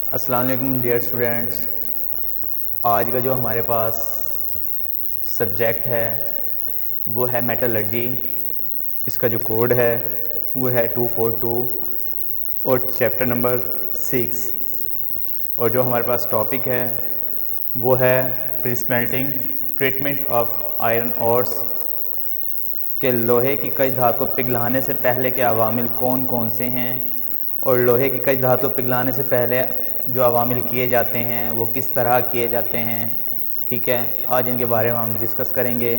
अस्सलाम वालेकुम dear students. आज का जो हमारे पास सब्जेक्ट है वो है मेटलर्जी। इसका जो कोड है वो है 242 और चैप्टर नंबर 6। और जो हमारे पास टॉपिक है वो है pre smelting treatment of iron ores के लोहे की कई धातु पिघलाने से पहले के अवामिल कौन कौन से हैं और लोहे की कई धातु पिघलाने से पहले जो अवामिल किए जाते हैं वो किस तरह किए जाते हैं। ठीक है, आज इनके बारे में हम डिस्कस करेंगे।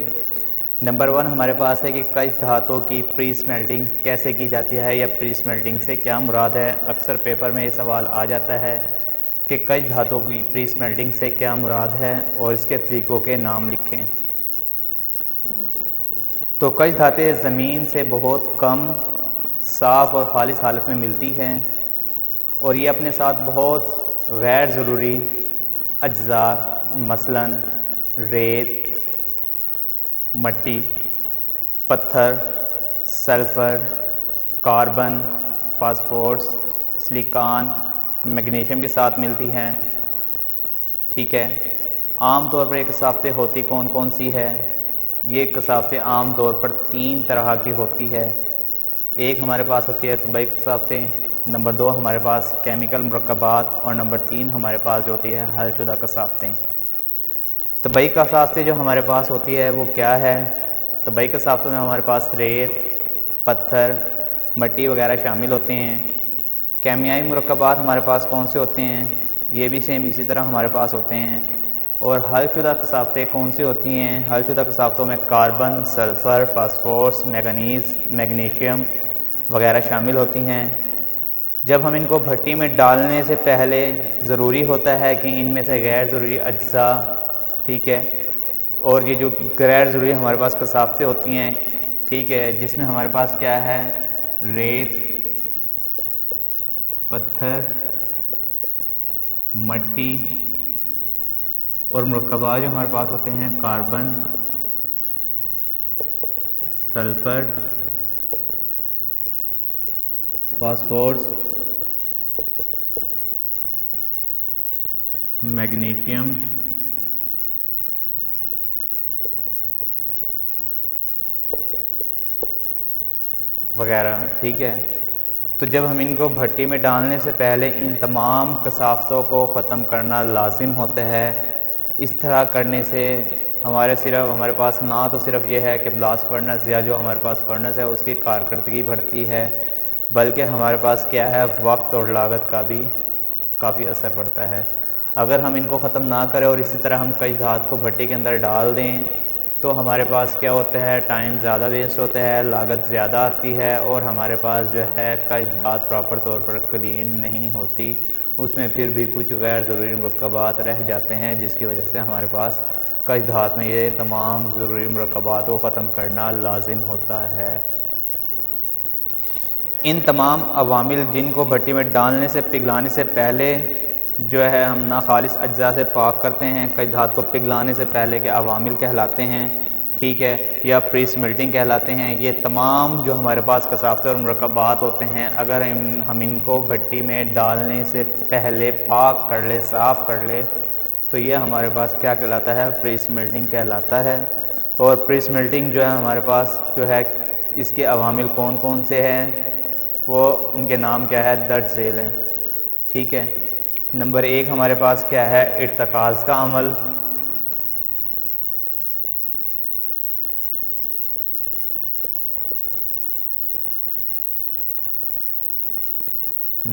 नंबर 1 हमारे पास है कि कई धातुओं की प्री स्मेल्टिंग कैसे की जाती है या प्री स्मेल्टिंग से क्या मुराद है। अक्सर पेपर में ये सवाल आ जाता है कि कई धातुओं की प्री स्मेल्टिंग से क्या मुराद है और इसके तरीक़ों के नाम लिखें। तो कई धातें ज़मीन से बहुत कम साफ़ और ख़ालिस हालत में मिलती हैं और ये अपने साथ बहुत गैर ज़रूरी अज्जा मसलन रेत, मट्टी, पत्थर, sulphur, carbon, phosphorus, silicon, magnesium के साथ मिलती हैं। ठीक है, आम तौर पर ये कसाफ़तें होती कौन कौन सी है। ये कसाफ़तें आम तौर पर 3 तरह की होती है। एक हमारे पास होती है तबई कसाफ़तें, नंबर 2 हमारे पास केमिकल मुरक्कबात और नंबर 3 हमारे पास जो होती है हलशुदा कसाफ़तें। तबई कसाफ़तें जो हमारे पास होती है वो क्या है। तबई कसाफ़तों में हमारे पास रेत, पत्थर, मट्टी वगैरह शामिल होते हैं। केमियाई मुरक्कबात हमारे पास कौन से होते हैं, ये भी सेम इसी तरह हमारे पास होते हैं। और हलशुदा कसाफ़तें कौन सी होती हैं। हलशुदा कसाफ़तों में carbon, sulphur, phosphorus, manganese, magnesium वगैरह शामिल होती हैं। जब हम इनको भट्टी में डालने से पहले ज़रूरी होता है कि इनमें से गैर ज़रूरी अज्जा, ठीक है, और ये जो गैर ज़रूरी हमारे पास कसाफ़तें होती हैं, ठीक है, जिसमें हमारे पास क्या है रेत, पत्थर, मट्टी और मुरक्कबात जो हमारे पास होते हैं कार्बन, सल्फ़र, फास्फोरस, मैग्नीशियम वगैरह। ठीक है, तो जब हम इनको भट्टी में डालने से पहले इन तमाम कसाफ़तों को ख़त्म करना लाजिम होता है। इस तरह करने से हमारे पास ना तो सिर्फ ये है कि ब्लास्ट फर्नेस या जो हमारे पास फर्नेस है उसकी कारकर्दगी बढ़ती है, बल्कि हमारे पास क्या है वक्त और लागत का भी काफ़ी असर पड़ता है। अगर हम इनको ख़त्म ना करें और इसी तरह हम कई धात को भट्टी के अंदर डाल दें तो हमारे पास क्या होता है टाइम ज़्यादा वेस्ट होता है, लागत ज़्यादा आती है और हमारे पास जो है कई धात प्रॉपर तौर पर क्लीन नहीं होती। उसमें फिर भी कुछ गैर ज़रूरी मुरक्कबात रह जाते हैं जिसकी वजह से हमारे पास कई धात में ये तमाम ज़रूरी मुरक्कबात को ख़त्म करना लाजिम होता है। इन तमाम अवामिल जिनको भट्टी में डालने से पिघलाने से पहले जो है हम नाखालिस अज्जा से पाक करते हैं, कई धात को पिघलाने से पहले के अवामिल कहलाते हैं, ठीक है, या प्री स्मेल्टिंग कहलाते हैं। ये तमाम जो हमारे पास कसाफ़तें और मुरक्कबात होते हैं अगर हम इनको भट्टी में डालने से पहले पाक कर ले, साफ़ कर ले, तो ये हमारे पास क्या कहलाता है प्री स्मेल्टिंग कहलाता है। और प्री स्मेल्टिंग जो है हमारे पास जो है इसके अवामिल कौन कौन से हैं वो इनके नाम क्या है दर्ज झेल हैं। ठीक है, नंबर 1 हमारे पास क्या है इर्तकाज़ का अमल।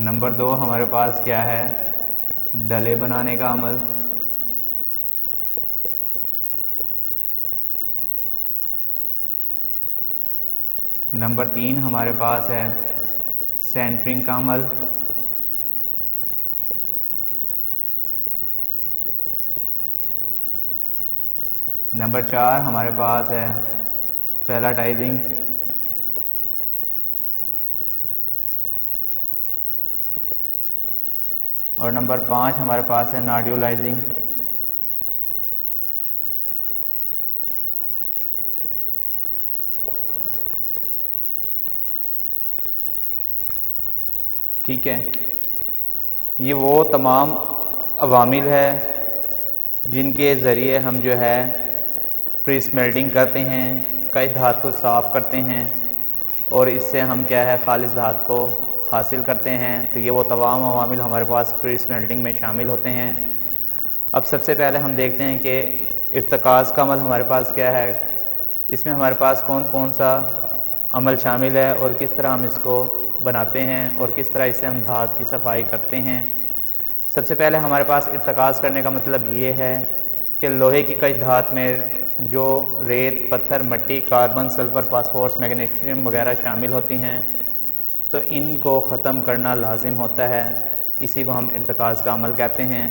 नंबर 2 हमारे पास क्या है डले बनाने का अमल। नंबर 3 हमारे पास है सेंटरिंग का अमल। नंबर 4 हमारे पास है पैलेटाइजिंग। और नंबर 5 हमारे पास है नॉड्यूलाइजिंग। ठीक है, ये वो तमाम अवामिल है जिनके ज़रिए हम जो है प्री स्मेल्टिंग करते हैं, कई धात को साफ़ करते हैं और इससे हम क्या है खालिस धात को हासिल करते हैं। तो ये वो तमाम अवामिल हमारे पास प्री स्मेल्टिंग में शामिल होते हैं। अब सबसे पहले हम देखते हैं कि इर्तकाज़ का अमल हमारे पास क्या है, इसमें हमारे पास कौन कौन सा अमल शामिल है और किस तरह हम इसको बनाते हैं और किस तरह इससे हम धात की सफाई करते हैं। सबसे पहले हमारे पास इर्तकाज़ करने का मतलब ये है कि लोहे की कई धात में जो रेत, पत्थर, मिट्टी, कार्बन, सल्फ़र, फास्फोरस, मैग्नीशियम वगैरह शामिल होती हैं, तो इनको ख़त्म करना लाजिम होता है। इसी को हम इर्तकाज़ का अमल कहते हैं।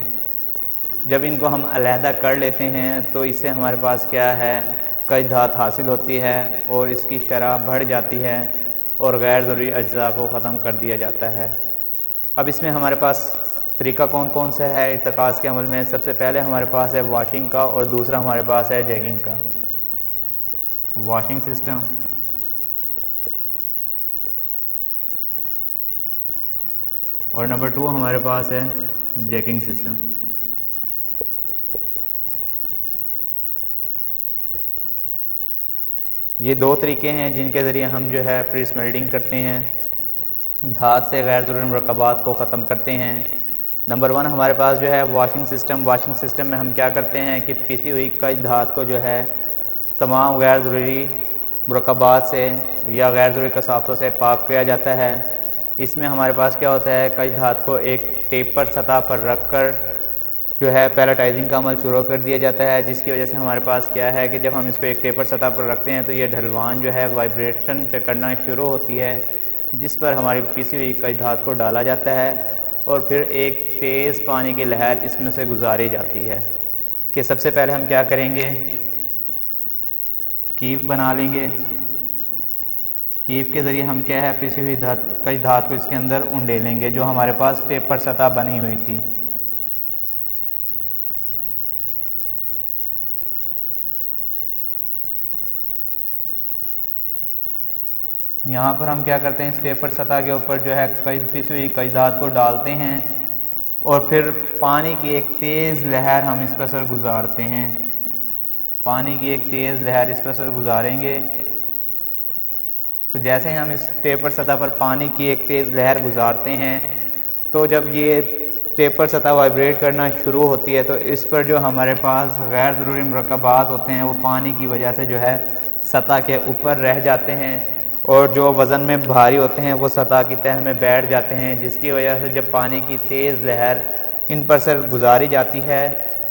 जब इनको हम अलहदा कर लेते हैं तो इससे हमारे पास क्या है कई धात हासिल होती है और इसकी शरह बढ़ जाती है और गैर ज़रूरी अज्जा को ख़त्म कर दिया जाता है। अब इसमें हमारे पास तरीका कौन कौन सा है इर्तकाज़ के अमल में। सबसे पहले हमारे पास है वॉशिंग का और दूसरा हमारे पास है जैगिंग का। वॉशिंग सिस्टम और नंबर 2 हमारे पास है जैकिंग सिस्टम। ये दो तरीके हैं जिनके ज़रिए हम जो है प्री स्मेल्टिंग करते हैं, धात से गैर ज़रूरी मरकबात को ख़त्म करते हैं। नंबर 1 हमारे पास जो है वॉशिंग सिस्टम। वॉशिंग सिस्टम में हम क्या करते हैं कि पिसी हुई कई धात को जो है तमाम गैर ज़रूरी मरकबात से या गैर ज़रूरी कसाफ़तों से पाक किया जाता है। इसमें हमारे पास क्या होता है कई धात को एक टेपर सतह पर रख कर जो है पैलेटाइजिंग का अमल शुरू कर दिया जाता है, जिसकी वजह से हमारे पास क्या है कि जब हम इसको एक टेपर सतह पर रखते हैं तो ये ढलवान जो है वाइब्रेशन करना शुरू होती है, जिस पर हमारी पिसी हुई कई धात को डाला जाता है और फिर एक तेज़ पानी की लहर इसमें से गुजारी जाती है। कि सबसे पहले हम क्या करेंगे, कीफ बना लेंगे। कीफ के ज़रिए हम क्या है पिसी हुई कई धात को इसके अंदर उंडेलेंगे जो हमारे पास टेपर सतह बनी हुई थी। यहाँ पर हम क्या करते हैं इस टेपर सतह के ऊपर जो है कई पिसी हुई कई धात को डालते हैं और फिर पानी की एक तेज़ लहर हम इस पर सर गुजारते हैं। पानी की एक तेज़ लहर इस पर सर गुजारेंगे तो जैसे ही हम इस टेपर सतह पर पानी की एक तेज़ लहर गुजारते हैं तो जब ये टेपर सतह वाइब्रेट करना शुरू होती है तो इस पर जो हमारे पास गैर ज़रूरी मरकबात होते हैं वो पानी की वजह से जो है सतह के ऊपर रह जाते हैं और जो वज़न में भारी होते हैं वो सतह की तह में बैठ जाते हैं, जिसकी वजह से जब पानी की तेज़ लहर इन पर से गुजारी जाती है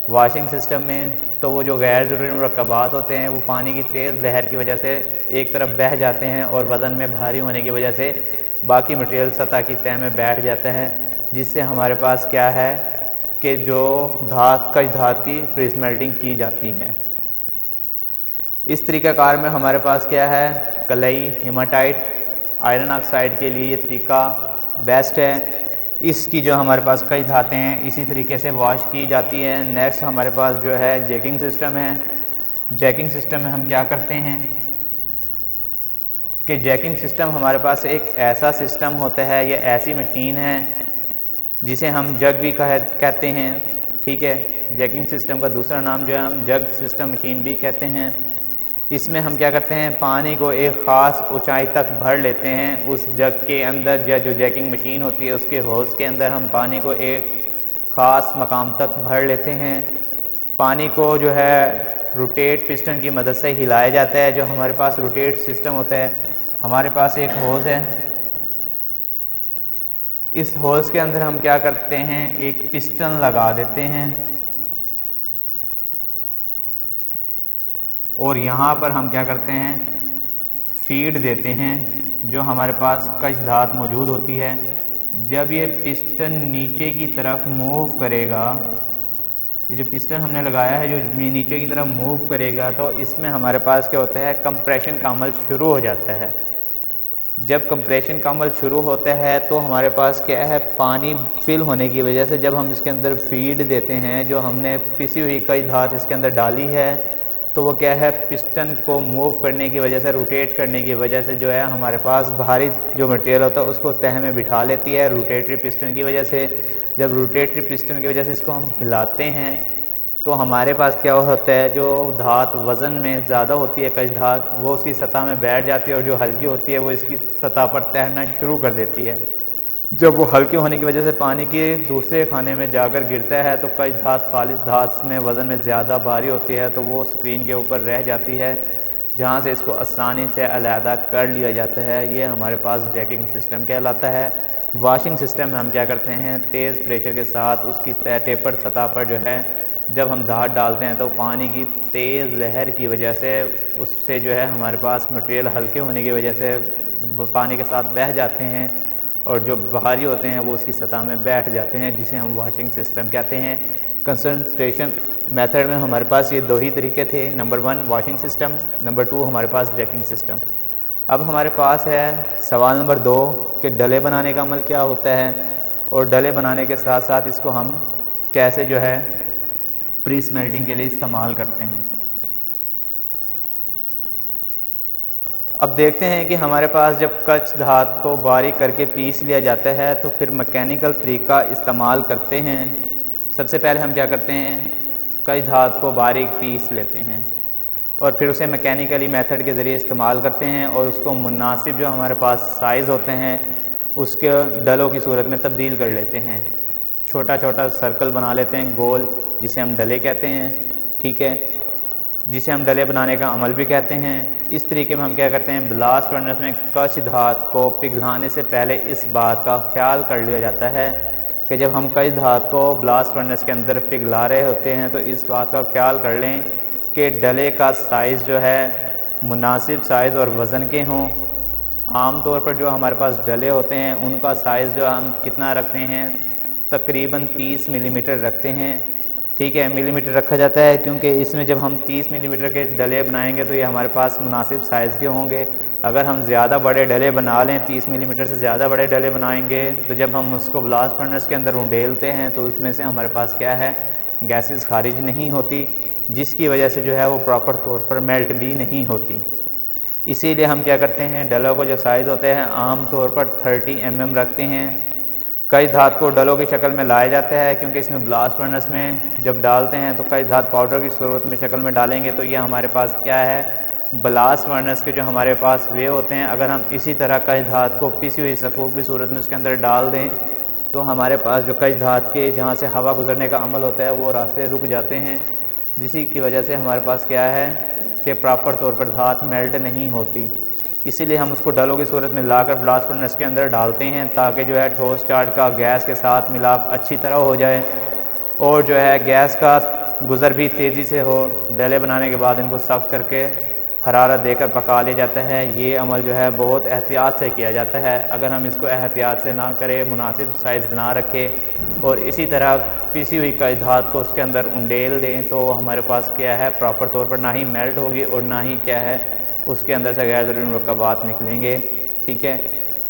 वॉशिंग सिस्टम में तो वो जो गैर ज़रूरी मरकबात होते हैं वो पानी की तेज़ लहर की वजह से एक तरफ बह जाते हैं और वज़न में भारी होने की वजह से बाकी मटेरियल सतह की तह में बैठ जाता है, जिससे हमारे पास क्या है कि जो कई धात की प्री स्मेल्टिंग की जाती है। इस तरीक़ाकार में हमारे पास क्या है कलई, हेमाटाइट, आयरन ऑक्साइड के लिए ये तरीका बेस्ट है। इसकी जो हमारे पास कई धातें हैं इसी तरीके से वॉश की जाती है। नेक्स्ट हमारे पास जो है जैकिंग सिस्टम है। जैकिंग सिस्टम में हम क्या करते हैं कि जैकिंग सिस्टम हमारे पास एक ऐसा सिस्टम होता है, ये ऐसी मशीन है जिसे हम जग भी कहते हैं, ठीक है। जैकिंग सिस्टम का दूसरा नाम जो है हम जग सिस्टम मशीन भी कहते हैं। इसमें हम क्या करते हैं पानी को एक ख़ास ऊंचाई तक भर लेते हैं उस जग के अंदर, या जो जैकिंग मशीन होती है उसके होल्स के अंदर हम पानी को एक ख़ास मकाम तक भर लेते हैं। पानी को जो है रोटेट पिस्टन की मदद से हिलाया जाता है। जो हमारे पास रोटेट सिस्टम होता है, हमारे पास एक होज़ है, इस होज़ के अंदर हम क्या करते हैं एक पिस्टन लगा देते हैं और यहाँ पर हम क्या करते हैं फीड देते हैं जो हमारे पास कश धात मौजूद होती है। जब ये पिस्टन नीचे की तरफ मूव करेगा, ये जो पिस्टन हमने लगाया है जो नीचे की तरफ मूव करेगा तो इसमें हमारे पास क्या होता है कंप्रेशन का अमल शुरू हो जाता है। जब कंप्रेशन का अमल शुरू होता है तो हमारे पास क्या है पानी फिल होने की वजह से जब हम इसके अंदर फीड देते हैं, जो हमने पिसी हुई कई धात इसके अंदर डाली है, तो वो क्या है, पिस्टन को मूव करने की वजह से, रोटेट करने की वजह से जो है हमारे पास भारी जो मटेरियल होता है उसको तह में बिठा लेती है रोटेटरी पिस्टन की वजह से। जब रोटेटरी पिस्टन की वजह से इसको हम हिलाते हैं तो हमारे पास क्या होता है, जो धात वज़न में ज़्यादा होती है, कच धात, वो उसकी सतह में बैठ जाती है और जो हल्की होती है वो इसकी सतह पर तैरना शुरू कर देती है। जब वो हल्के होने की वजह से पानी के दूसरे खाने में जाकर गिरता है तो कच धात खालिश धात में वज़न में ज़्यादा भारी होती है, तो वो स्क्रीन के ऊपर रह जाती है, जहाँ से इसको आसानी से अलहदा कर लिया जाता है। ये हमारे पास जैकिंग सिस्टम कहलाता है। वॉशिंग सिस्टम में हम क्या करते हैं, तेज़ प्रेशर के साथ उसकी टेपर सतह पर जो है जब हम धात डालते हैं तो पानी की तेज़ लहर की वजह से उससे जो है हमारे पास मटेरियल हल्के होने की वजह से पानी के साथ बह जाते हैं और जो भारी होते हैं वो उसकी सतह में बैठ जाते हैं, जिसे हम वॉशिंग सिस्टम कहते हैं। कंसंट्रेशन मेथड में हमारे पास ये दो ही तरीके थे, नंबर 1 वॉशिंग सिस्टम, नंबर 2 हमारे पास जैकिंग सिस्टम। अब हमारे पास है सवाल नंबर 2 कि डले बनाने का अमल क्या होता है और डले बनाने के साथ साथ इसको हम कैसे जो है प्री स्मेल्टिंग के लिए इस्तेमाल करते हैं। अब देखते हैं कि हमारे पास जब कच धात को बारीक करके पीस लिया जाता है तो फिर मैकेनिकल तरीका इस्तेमाल करते हैं। सबसे पहले हम क्या करते हैं, कच धात को बारीक पीस लेते हैं और फिर उसे मैकेनिकली मेथड के ज़रिए इस्तेमाल करते हैं और उसको मुनासिब जो हमारे पास साइज़ होते हैं उसके डलों की सूरत में तब्दील कर लेते हैं। छोटा छोटा सर्कल बना लेते हैं गोल, जिसे हम डले कहते हैं, ठीक है, जिसे हम डले बनाने का अमल भी कहते हैं। इस तरीके में हम क्या करते हैं, ब्लास्ट फर्नेस में कच धात को पिघलाने से पहले इस बात का ख्याल कर लिया जाता है कि जब हम कच धात को ब्लास्ट फर्नेस के अंदर पिघला रहे होते हैं तो इस बात का ख्याल कर लें कि डले का साइज़ जो है मुनासिब साइज़ और वज़न के हों। आम तौर पर जो हमारे पास डले होते हैं उनका साइज़ जो हम कितना रखते हैं, तकरीबन 30 मिलीमीटर रखते हैं, ठीक है। मिलीमीटर रखा जाता है क्योंकि इसमें जब हम 30 मिलीमीटर के डले बनाएंगे तो ये हमारे पास मुनासिब साइज़ के होंगे। अगर हम ज़्यादा बड़े डले बना लें, 30 मिलीमीटर से ज़्यादा बड़े डले बनाएंगे, तो जब हम उसको ब्लास्ट फर्नेस के अंदर उंडेलते हैं तो उसमें से हमारे पास क्या है, गैसेस खारिज नहीं होती, जिसकी वजह से जो है वो प्रॉपर तौर पर मेल्ट भी नहीं होती। इसीलिए हम क्या करते हैं, डलों को जो साइज़ होते हैं आम तौर पर 30 mm रखते हैं। कच धात को डलों की शक्ल में लाया जाता है क्योंकि इसमें ब्लास्ट फर्नेस में जब डालते हैं तो कच धात पाउडर की सूरत में शक्ल में डालेंगे तो ये हमारे पास क्या है, ब्लास्ट फर्नेस के जो हमारे पास वे होते हैं, अगर हम इसी तरह कच धात को पिसी हुई सफ़ूफ की सूरत में उसके अंदर डाल दें तो हमारे पास जो कच धात के जहाँ से हवा गुजरने का अमल होता है वो रास्ते रुक जाते हैं, जिसी की वजह से हमारे पास क्या है कि प्रॉपर तौर पर धात मेल्ट नहीं होती। इसीलिए हम उसको डलों की सूरत में लाकर ब्लास्ट फर्नेस के अंदर डालते हैं ताकि जो है ठोस चार्ज का गैस के साथ मिलाप अच्छी तरह हो जाए और जो है गैस का गुज़र भी तेज़ी से हो। डले बनाने के बाद इनको सख्त करके हरारत देकर पका लिया जाता है। ये अमल जो है बहुत एहतियात से किया जाता है। अगर हम इसको एहतियात से ना करें, मुनासिब साइज़ ना रखें और इसी तरह पिसी हुई कच धात को उसके अंदर उंडेल दें तो हमारे पास क्या है, प्रॉपर तौर पर ना ही मेल्ट होगी और ना ही क्या है उसके अंदर से गैर ज़रूरी मुरक्कबात निकलेंगे, ठीक है।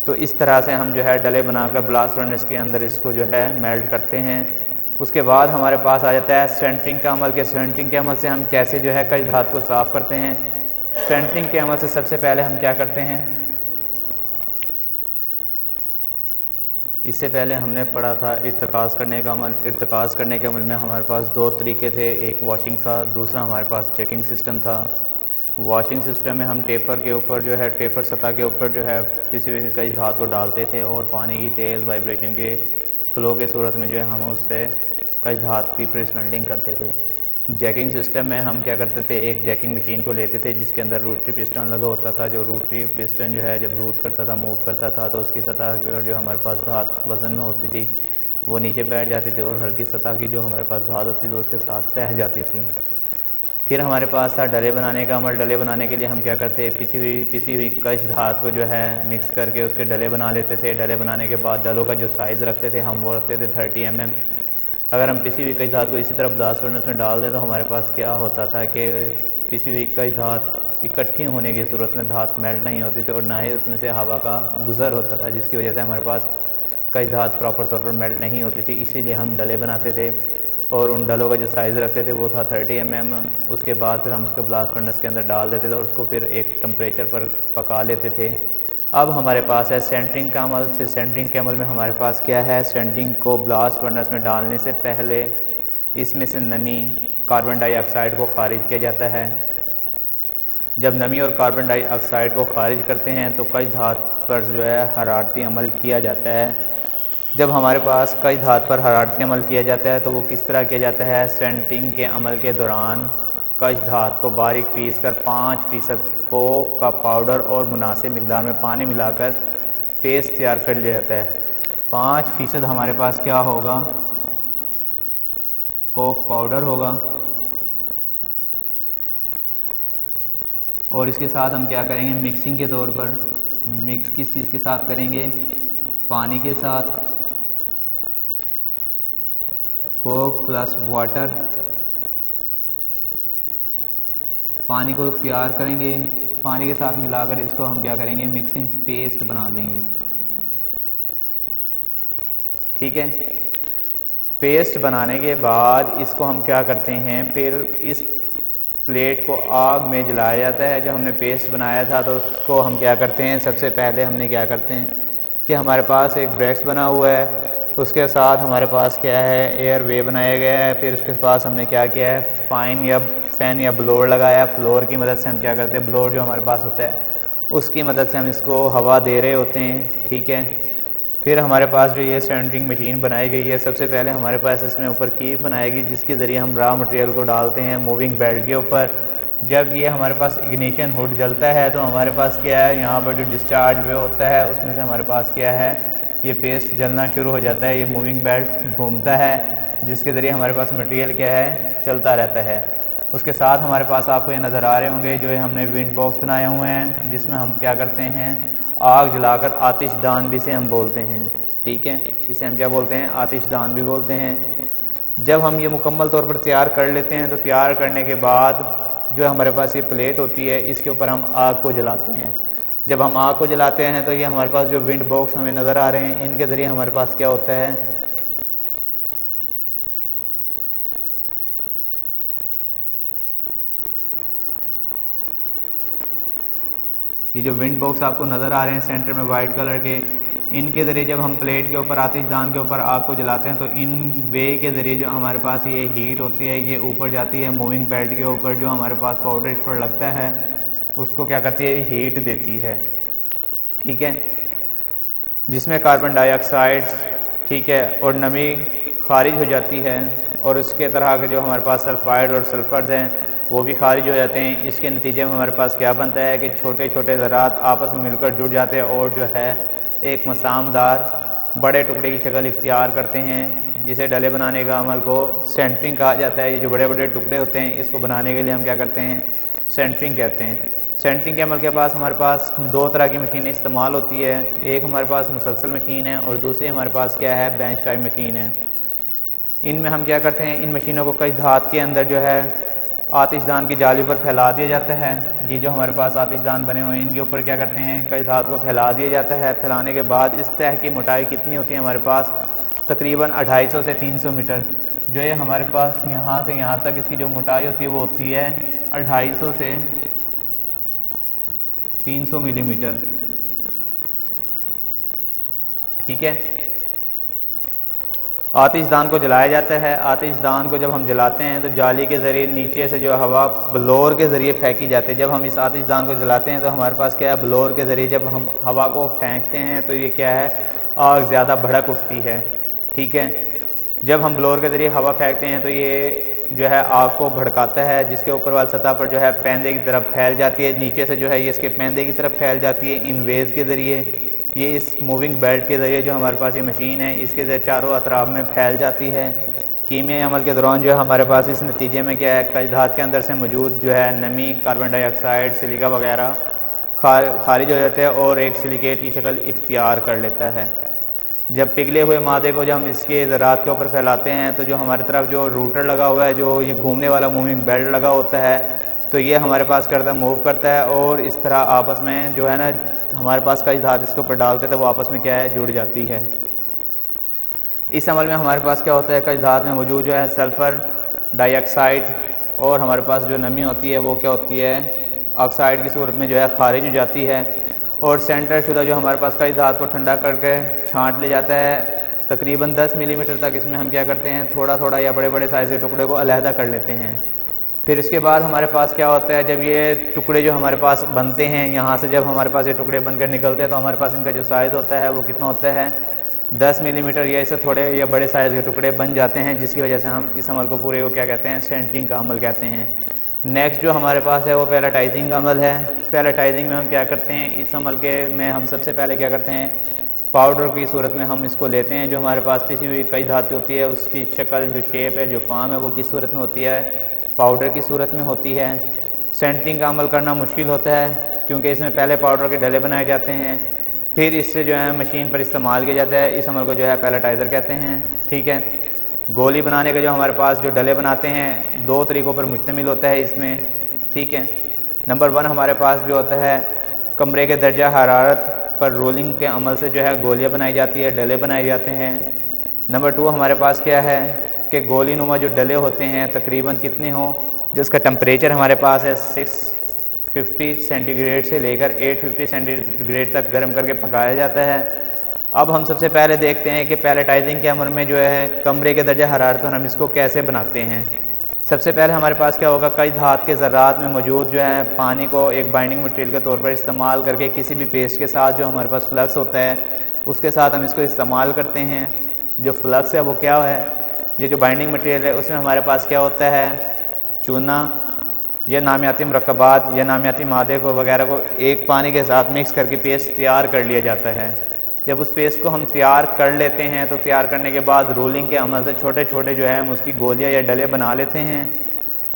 तो इस तरह से हम जो है डले बनाकर ब्लास्ट फर्नेस के अंदर इसको जो है मेल्ट करते हैं। उसके बाद हमारे पास आ जाता है सेंटरिंग का अमल के सेंटरिंग के अमल से हम कैसे जो है कच धात को साफ़ करते हैं। सेंटरिंग के अमल से सबसे पहले हम क्या करते हैं, इससे पहले हमने पढ़ा था इर्तिकाज़ करने का अमल। इर्तिकाज़ करने के अमल में हमारे पास दो तरीके थे, एक वॉशिंग था, दूसरा हमारे पास चेकिंग सिस्टम था। वॉशिंग सिस्टम में हम टेपर के ऊपर जो है, टेपर सतह के ऊपर जो है पिसी हुई कच धात को डालते थे और पानी की तेज़ वाइब्रेशन के फ़्लो के सूरत में जो है हम उससे कच धात की प्री स्मेल्टिंग करते थे। जैकिंग सिस्टम में हम क्या करते थे, एक जैकिंग मशीन को लेते थे जिसके अंदर रोटरी पिस्टन लगा होता था। जो रोटरी पिस्टन जो है जब रूट करता था, मूव करता था, तो उसकी सतह जो हमारे पास धात वज़न में होती थी वो नीचे बैठ जाती थी और हल्की सतह की जो हमारे पास धात होती थी उसके साथ बह जाती थी। फिर हमारे पास था डले बनाने का अमल। डले बनाने के लिए हम क्या करते, पिसी हुई कच धात को जो है मिक्स करके उसके डले बना लेते थे। डले बनाने के बाद डलों का जो साइज़ रखते थे हम वो रखते थे 30 mm। अगर हम पिसी हुई कच धात को इसी तरह ब्लास्ट फर्नेस में डाल दें तो हमारे पास क्या होता था कि पिसी हुई कच धात इकट्ठी होने की सूरत में धात मेल्ट नहीं होती थी और ना ही उसमें से हवा का गुज़र होता था, जिसकी वजह से हमारे पास कच धात प्रॉपर तौर पर मेल्ट नहीं होती थी। इसीलिए हम डले बनाते थे और उन डलों का जो साइज़ रखते थे वो था 30 mm। उसके बाद फिर हम उसको ब्लास्ट फर्नेस के अंदर डाल देते थे और उसको फिर एक टेम्परेचर पर पका लेते थे। अब हमारे पास है सेंटरिंग का अमल। से सेंटरिंग के अमल में हमारे पास क्या है, सेंटरिंग को ब्लास्ट फर्नेस में डालने से पहले इसमें से नमी, कार्बन डाइऑक्साइड को खारिज किया जाता है। जब नमी और कार्बन डाइऑक्साइड को खारिज करते हैं तो कई धात पर जो है हरारती अमल किया जाता है। जब हमारे पास कई धात पर हरारती अमल किया जाता है तो वो किस तरह किया जाता है, सेंटरिंग के अमल के दौरान कई धात को बारीक पीस कर 5% कोक का पाउडर और मुनासिब मिकदार में पानी मिलाकर पेस्ट तैयार कर लिया जाता है। 5% हमारे पास क्या होगा, कोक पाउडर होगा। और इसके साथ हम क्या करेंगे, मिक्सिंग के तौर पर मिक्स किस चीज़ के साथ करेंगे, पानी के साथ, कोक प्लस वाटर। पानी को तैयार करेंगे, पानी के साथ मिलाकर इसको हम क्या करेंगे, मिक्सिंग पेस्ट बना देंगे। ठीक है, पेस्ट बनाने के बाद इसको हम क्या करते हैं, फिर इस प्लेट को आग में जलाया जाता है। जो हमने पेस्ट बनाया था तो उसको हम क्या करते हैं, सबसे पहले हमने क्या करते हैं कि हमारे पास एक ब्रैक्स बना हुआ है, उसके साथ हमारे पास क्या है, एयर वे बनाया गया है। फिर उसके पास हमने क्या किया है, फ़ैन या ब्लोअर लगाया। फ्लोर की मदद से हम क्या करते हैं, ब्लोअर जो हमारे पास होता है उसकी मदद से हम इसको हवा दे रहे होते हैं। ठीक है, फिर हमारे पास जो ये सेंटरिंग मशीन बनाई गई है, सबसे पहले हमारे पास इसमें ऊपर कीफ बनाएगी जिसके ज़रिए हम रॉ मटेरियल को डालते हैं मूविंग बेल्ट के ऊपर। जब ये हमारे पास इग्निशन हुड जलता है तो हमारे पास क्या है, यहाँ पर जो डिस्चार्ज वे होता है उसमें से हमारे पास क्या है, ये पेस्ट जलना शुरू हो जाता है। ये मूविंग बेल्ट घूमता है जिसके ज़रिए हमारे पास मटेरियल क्या है, चलता रहता है। उसके साथ हमारे पास आपको ये नज़र आ रहे होंगे जो है हमने विंड बॉक्स बनाए हुए हैं जिसमें हम क्या करते हैं, आग जलाकर आतिशदान भी से हम बोलते हैं। ठीक है, इसे हम क्या बोलते हैं, आतिशदान भी बोलते हैं। जब हम ये मुकम्मल तौर पर तैयार कर लेते हैं तो तैयार करने के बाद जो हमारे पास ये प्लेट होती है इसके ऊपर हम आग को जलाते हैं। जब हम आग को जलाते हैं तो ये हमारे पास जो विंड बॉक्स हमें नज़र आ रहे हैं इनके ज़रिए हमारे पास क्या होता है, ये जो विंड बॉक्स आपको नज़र आ रहे हैं सेंटर में वाइट कलर के, इनके ज़रिए जब हम प्लेट के ऊपर आतिशदान के ऊपर आग को जलाते हैं तो इन वे के ज़रिए जो हमारे पास ये हीट होती है ये ऊपर जाती है मूविंग बेल्ट के ऊपर। जो हमारे पास पाउडर इस पर लगता है उसको क्या करती है, हीट देती है। ठीक है, जिसमें कार्बन डाइऑक्साइड, ठीक है, और नमी खारिज हो जाती है और उसके तरह के जो हमारे पास सल्फाइड और सल्फर्स हैं वो भी खारिज हो जाते हैं। इसके नतीजे में हमारे पास क्या बनता है कि छोटे छोटे ज़रात आपस में मिलकर जुड़ जाते हैं और जो है एक मसामदार बड़े टुकड़े की शक्ल इख्तियार करते हैं, जिसे डले बनाने का अमल को सेंटरिंग कहा जाता है। ये जो बड़े बड़े टुकड़े होते हैं इसको बनाने के लिए हम क्या करते हैं, सेंटरिंग कहते हैं। सेंटरिंग के अमल के पास हमारे पास दो तरह की मशीनें इस्तेमाल होती है, एक हमारे पास मुसलसल मशीन है और दूसरी हमारे पास क्या है, बेंच टाइप मशीन है। इनमें हम क्या करते हैं, इन मशीनों को कई धात के अंदर जो है आतिशदान की जाली पर फैला दिया जाता है। ये जो हमारे पास आतिशदान बने हुए हैं इनके ऊपर क्या करते हैं, कई धात को फैला दिया जाता है। फैलाने के बाद इस तह की मोटाई कितनी होती है हमारे पास, तकरीबन 250 से 300 मीटर। जो है हमारे पास यहाँ से यहाँ तक इसकी जो मोटाई होती है वो होती है 250 से 300 मिलीमीटर। ठीक है, आतिशदान को जलाया जाता है। आतिशदान को जब हम जलाते हैं तो जाली के ज़रिए नीचे से जो हवा ब्लोअर के ज़रिए फेंकी जाती है। जब हम इस आतिशदान को जलाते हैं तो हमारे पास क्या है, ब्लोअर के ज़रिए जब हम हवा को फेंकते हैं तो ये क्या है, आग ज़्यादा भड़क उठती है। ठीक है, जब हम ब्लोअर के ज़रिए हवा फेंकते हैं तो ये जो है आग को भड़काता है, जिसके ऊपर वाली सतह पर जो है पैंदे की तरफ फैल जाती है, नीचे से जो है ये इसके पैंदे की तरफ फैल जाती है इन वेज के ज़रिए। ये इस मूविंग बेल्ट के ज़रिए जो हमारे पास ये मशीन है इसके ज़रिए चारों अतराफ में फैल जाती है। कीमियाई अमल के दौरान जो है हमारे पास इस नतीजे में क्या है, कई धात के अंदर से मौजूद जो है नमी, कार्बन डाइऑक्साइड, सिलिका वगैरह खारिज हो जाते हैं और एक सिलिकेट की शक्ल इख्तियार कर लेता है। जब पिघले हुए मादे को जब हम इसके ज़रात के ऊपर फैलाते हैं तो जो हमारी तरफ जो रूटर लगा हुआ है, जो ये घूमने वाला मूविंग बेल्ट लगा होता है, तो ये हमारे पास करता मूव करता है और इस तरह आपस में जो है ना हमारे पास कई धात इसके ऊपर डालते थे वो आपस में क्या है, जुड़ जाती है। इस अमल में हमारे पास क्या होता है, कच्छ धात में मौजूद जो है सल्फ़र डाइऑक्साइड और हमारे पास जो नमी होती है वो क्या होती है, ऑक्साइड की सूरत में जो है खारिज हो जाती है और सेंटर शुदा जो हमारे पास कच्छ धात को ठंडा करके छांट ले जाता है। तकरीबन 10 मिलीमीटर तक इसमें हम क्या करते हैं, थोड़ा थोड़ा या बड़े बड़े साइज़ के टुकड़े को अलहदा कर लेते हैं। फिर इसके बाद हमारे पास क्या होता है, जब ये टुकड़े जो हमारे पास बनते हैं, यहाँ से जब हमारे पास ये टुकड़े बनकर निकलते हैं तो हमारे पास इनका जो साइज़ होता है वो कितना होता है, 10 मिलीमीटर या इससे थोड़े या बड़े साइज़ के टुकड़े बन जाते हैं, जिसकी वजह से हम इस अमल को पूरे को क्या कहते हैं, सेंटरिंग का अमल कहते हैं। नेक्स्ट जो हमारे पास है वो पैलेटाइजिंग का अमल है। पैलेटाइजिंग में हम क्या करते हैं, इस अमल के में हम सबसे पहले क्या करते हैं, पाउडर की सूरत में हम इसको लेते हैं। जो हमारे पास पिसी हुई कच्छ धातु होती है उसकी शक्ल, जो शेप है, जो फॉर्म है वो किस सूरत में होती है, पाउडर की सूरत में होती है। सेंटरिंग का अमल करना मुश्किल होता है क्योंकि इसमें पहले पाउडर के डले बनाए जाते हैं, फिर इससे जो है मशीन पर इस्तेमाल किया जाता है। इस अमल को जो है पैलेटाइज़र कहते हैं। ठीक है, गोली बनाने का जो हमारे पास जो डले बनाते हैं 2 तरीक़ों पर मुश्तमिल होता है इसमें। ठीक है, नंबर 1 हमारे पास जो होता है कमरे के दर्जा हरारत पर रोलिंग के अमल से जो है गोलियाँ बनाई जाती है, डले बनाए जाते हैं। नंबर 2 हमारे पास क्या है कि गोली नुमा जो डले होते हैं तकरीबन कितने हों, जिसका टेम्परेचर हमारे पास है 650 सेंटीग्रेड से लेकर 850 सेंटीग्रेड तक गर्म करके पकाया जाता है। अब हम सबसे पहले देखते हैं कि पैलेटाइजिंग के अमल में जो है कमरे के दर्जा हरारत पर हम इसको कैसे बनाते हैं। सबसे पहले हमारे पास क्या होगा, कच्छ धात के ज़र्रात में मौजूद जो है पानी को एक बाइंडिंग मटेरियल के तौर पर इस्तेमाल करके किसी भी पेस्ट के साथ जो हमारे पास फ्लक्स होता है उसके साथ हम इसको इस्तेमाल करते हैं। जो फ्लक्स है वो क्या है, ये जो बाइंडिंग मटेरियल है उसमें हमारे पास क्या होता है, चूना या नामियाती मरकबात या नामियाती मादे को वगैरह को एक पानी के साथ मिक्स करके पेस्ट तैयार कर लिया जाता है। जब उस पेस्ट को हम तैयार कर लेते हैं तो तैयार करने के बाद रोलिंग के अमल से छोटे छोटे जो है हम उसकी गोलियाँ या डले बना लेते हैं।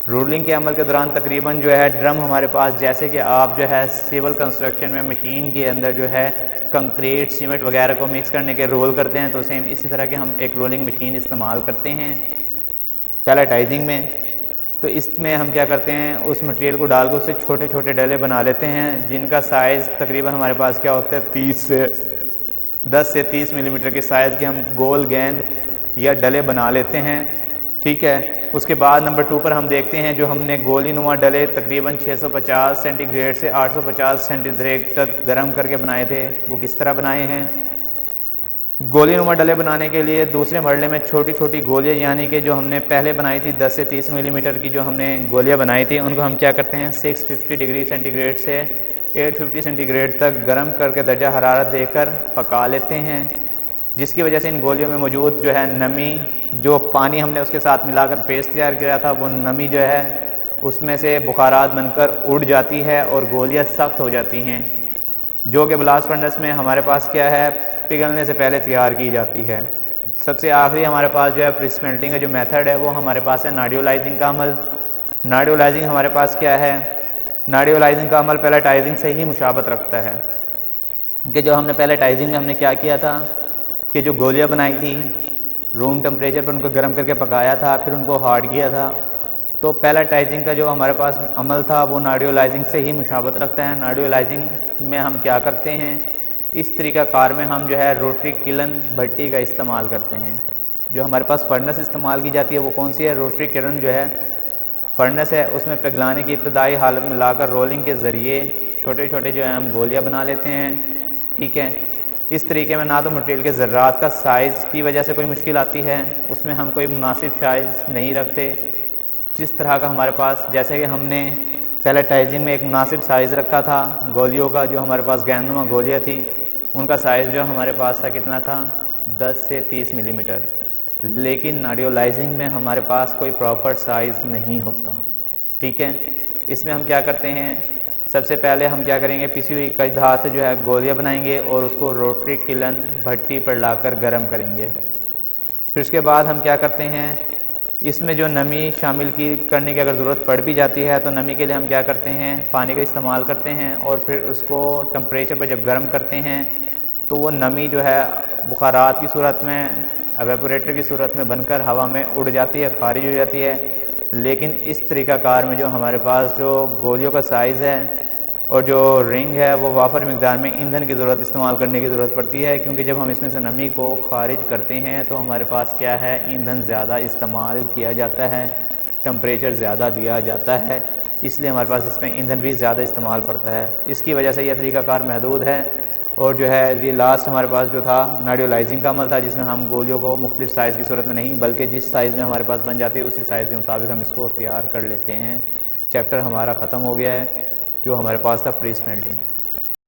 रोलिंग के अमल के दौरान तकरीबन जो है ड्रम हमारे पास, जैसे कि आप जो है सिविल कंस्ट्रक्शन में मशीन के अंदर जो है कंक्रीट सीमेंट वगैरह को मिक्स करने के रोल करते हैं, तो सेम इसी तरह के हम एक रोलिंग मशीन इस्तेमाल करते हैं पैलेटाइजिंग में। तो इसमें हम क्या करते हैं, उस मटेरियल को डाल कर उससे छोटे छोटे डले बना लेते हैं जिनका साइज़ तकरीबन हमारे पास क्या होता है 10 से 30 मिलीमीटर के साइज़ के हम गोल गेंद या डले बना लेते हैं। ठीक है, उसके बाद नंबर 2 पर हम देखते हैं जो हमने गोली नुमा डले तकरीबन 650 सेंटीग्रेड से 850 सेंटीग्रेड तक गर्म करके बनाए थे, वो किस तरह बनाए हैं। गोली नुमा डले बनाने के लिए दूसरे मरले में छोटी छोटी गोलियाँ, यानी कि जो हमने पहले बनाई थी 10 से 30 मिलीमीटर की जो हमने गोलियाँ बनाई थी, उनको हम क्या करते हैं 650 डिग्री सेंटीग्रेड से 850 सेंटीग्रेड तक गर्म करके दर्जा हरारत देकर पका लेते हैं, जिसकी वजह से इन गोलियों में मौजूद जो है नमी, जो पानी हमने उसके साथ मिलाकर पेस्ट तैयार किया था, वो नमी जो है उसमें से बुखारात बनकर उड़ जाती है और गोलियां सख्त हो जाती हैं, जो कि ब्लास्ट फर्नेस में हमारे पास क्या है पिघलने से पहले तैयार की जाती है। सबसे आखिरी हमारे पास जो है प्री-स्मेल्टिंग का जो मेथड है वो हमारे पास है नाडियोलाइजिंग का अमल। नाडियोलाइजिंग हमारे पास क्या है, नाडियोलाइजिंग का अमल पैलेटाइजिंग से ही मुशाबत रखता है कि जो हमने पैलेटाइजिंग में हमने क्या किया था कि जो गोलियां बनाई थी रूम टेम्परेचर पर उनको गर्म करके पकाया था, फिर उनको हार्ड किया था। तो पैलेटाइजिंग का जो हमारे पास अमल था वो नाडियोलाइजिंग से ही मुशाबत रखता है। नाडियोलाइजिंग में हम क्या करते हैं, इस तरीक़ाकार में हम जो है रोटरी किलन भट्टी का इस्तेमाल करते हैं। जो हमारे पास फर्नेस इस्तेमाल की जाती है वो कौन सी है, रोटरी किलन जो है फर्नेस है, उसमें पिघलाने की इब्तदाई हालत में लाकर रोलिंग के ज़रिए छोटे छोटे जो है हम गोलियाँ बना लेते हैं। ठीक है, इस तरीके में ना तो मटेरियल के ज़र्रात का साइज़ की वजह से कोई मुश्किल आती है, उसमें हम कोई मुनासिब साइज़ नहीं रखते जिस तरह का हमारे पास, जैसे कि हमने पैलेटाइजिंग में एक मुनासिब साइज़ रखा था गोलियों का, जो हमारे पास गेंदनुमा गोलियाँ थी उनका साइज़ जो हमारे पास था कितना था 10 से 30 मिलीमीटर। लेकिन नाडियोलाइजिंग में हमारे पास कोई प्रॉपर साइज़ नहीं होता। ठीक है, इसमें हम क्या करते हैं, सबसे पहले हम क्या करेंगे पिसी हुई कच्छ धात से जो है गोलियाँ बनाएंगे और उसको रोटरी किलन भट्टी पर लाकर गर्म करेंगे। फिर उसके बाद हम क्या करते हैं, इसमें जो नमी शामिल करने की अगर ज़रूरत पड़ भी जाती है तो नमी के लिए हम क्या करते हैं पानी का इस्तेमाल करते हैं और फिर उसको टेम्परेचर पर जब गर्म करते हैं तो वो नमी जो है बुखारात की सूरत में, एवेपोरेटर की सूरत में बनकर हवा में उड़ जाती है, खारिज हो जाती है। लेकिन इस तरीक़ाकार में जो हमारे पास जो गोलियों का साइज़ है और जो रिंग है वो वाफर मकदार में ईंधन की ज़रूरत इस्तेमाल करने की ज़रूरत पड़ती है, क्योंकि जब हम इसमें से नमी को खारिज करते हैं तो हमारे पास क्या है, ईंधन ज़्यादा इस्तेमाल किया जाता है, टम्परेचर ज़्यादा दिया जाता है, इसलिए हमारे पास इसमें ईंधन भी ज़्यादा इस्तेमाल पड़ता है। इसकी वजह से यह तरीक़ाकार महदूद है। और जो है ये लास्ट हमारे पास जो था नाडियोलाइजिंग का अमल था, जिसमें हम गोलियों को मुख्तलिफ साइज़ की सूरत में नहीं बल्कि जिस साइज़ में हमारे पास बन जाती है उसी साइज़ के मुताबिक हम इसको तैयार कर लेते हैं। चैप्टर हमारा ख़त्म हो गया है जो हमारे पास था प्री स्मेल्टिंग।